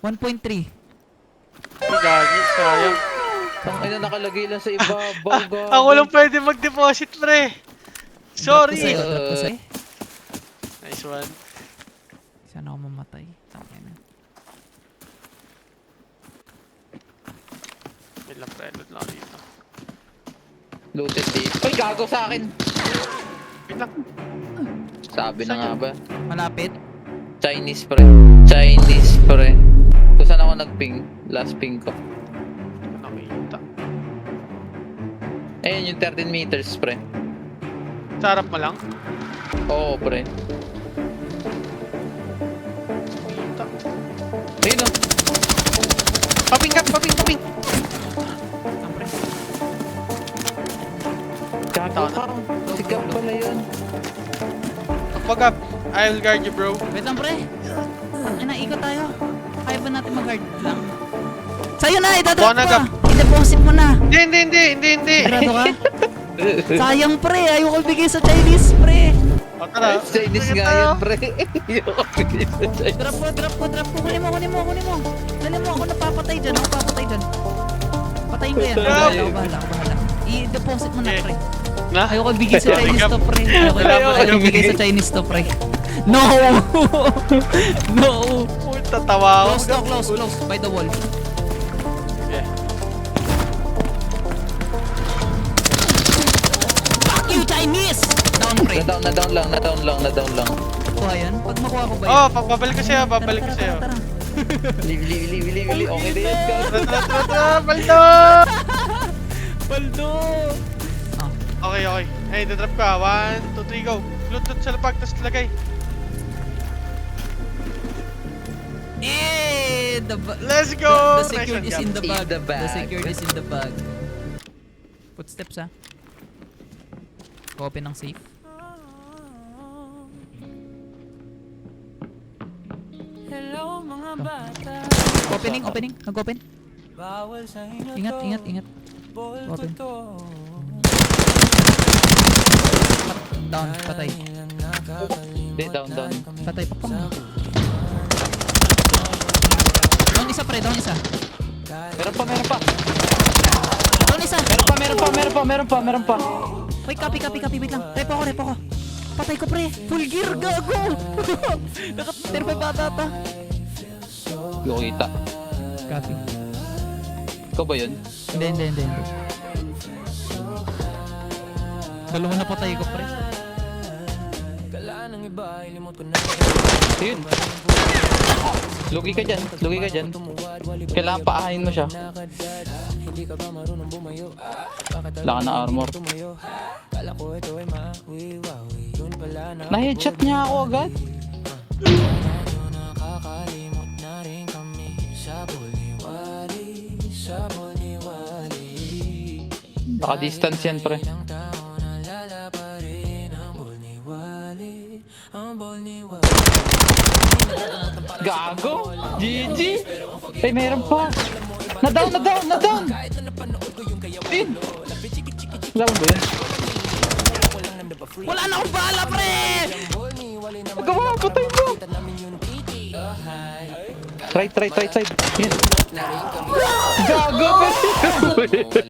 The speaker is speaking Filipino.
1.3. Gagi, sayang. Tangina nakalagay lang sa ibabaw, gago. Ako lang pwede mag-deposit, pre. Sorry. Drop ko sa'yo. Nice one. Sana ako mamatay. Tangina. Wait lang, pre. Load lang ako dito. Looted dito. Ay, gago sa akin. Wait lang. Sabi na nga ba? Malapit. Chinese pre. Chinese pre. Kung saan ako nag-ping? Last ping ko. Nakita. Ayun yung 13 meters pre. Sa harap mo lang. Oo pre. Nakita. Ayun o. Paping ka, paping. Siyempre. Gago ka. Sigap pala yun. Wag up. I'll guard you, bro. Wait lang, pre. Ano, ikot tayo. Kaya ba natin mag-guard lang? Sa'yo na, itadrop Buwan na, ka. Gab. I-deposit mo na. Hindi. Sigurado ka? Sayang, pre. Ayoko bigay sa Chinese, pre. O, tara. Chinese Sige nga tayo. yun pre. Ayoko bigay sa Chinese. Drop ko. Kunin mo. Dali mo, ako napapatay dyan. Patayin ko yan. Gab. Ako bahala. I-deposit mo na, Okay. pre. Na? Ayoko bigay sa Sorry, Chinese Gab. to, pre. Ayoko bigay sa Chinese to, pre. No! No! Uy, tatawa ako. Close. By the wall. Yeah. Fuck you, Chinese! Down, pre. Na-down lang. Kuha yan? Pag makuha ko ba yan? Oh, babalik ko sa'yo. Tara. Bili. Okay na yun, gago. Tara, baldo! Baldo! Ah, Okay. Hey, drop ka. 1, 2, 3, go. Loot sa lapag, tapos lagay. Let's go! The secured Nice is one, in the In bag. the bag. The secured is in the bag. Footsteps, ha? Open ng safe. Hello mga bata. Opening. Nag-open. Bawal sa inyo Ingat. Bol ko Open. to. Down, patay. Hindi, down. Patay, pakpang mo. Down isa, pre. Down isa. Meron pa. Down isa. Meron pa. Wait, copy. Wait lang. Repo ako. Patay ko, pre. Full gear, gago. Naka-35 bata ta. Yung kita. Copy. Ikaw ba yun? Hindi. Dalawa na patay ko, pre. Kala ng iba, ilimot ko na. Yun. Lugi ka dyan. Kailangan paahain mo siya. Hindi ka ba marunong bumayo? Wala ka na armor. Kala ko ito ay mawiwawi. Yun pala na Na-headshot niya ako agad. nakakalimot na rin kami. Sabol ni Wally. Naka-distance yan, pre. Ilang taon nalala pa rin ang bol ni Wally. Gago! GG! Ay, meron pa! Na-down! Ayun! Laban ba yun? Wala na akong bala, pre! Magawa! Patay mo! Right side! Yan! Gago!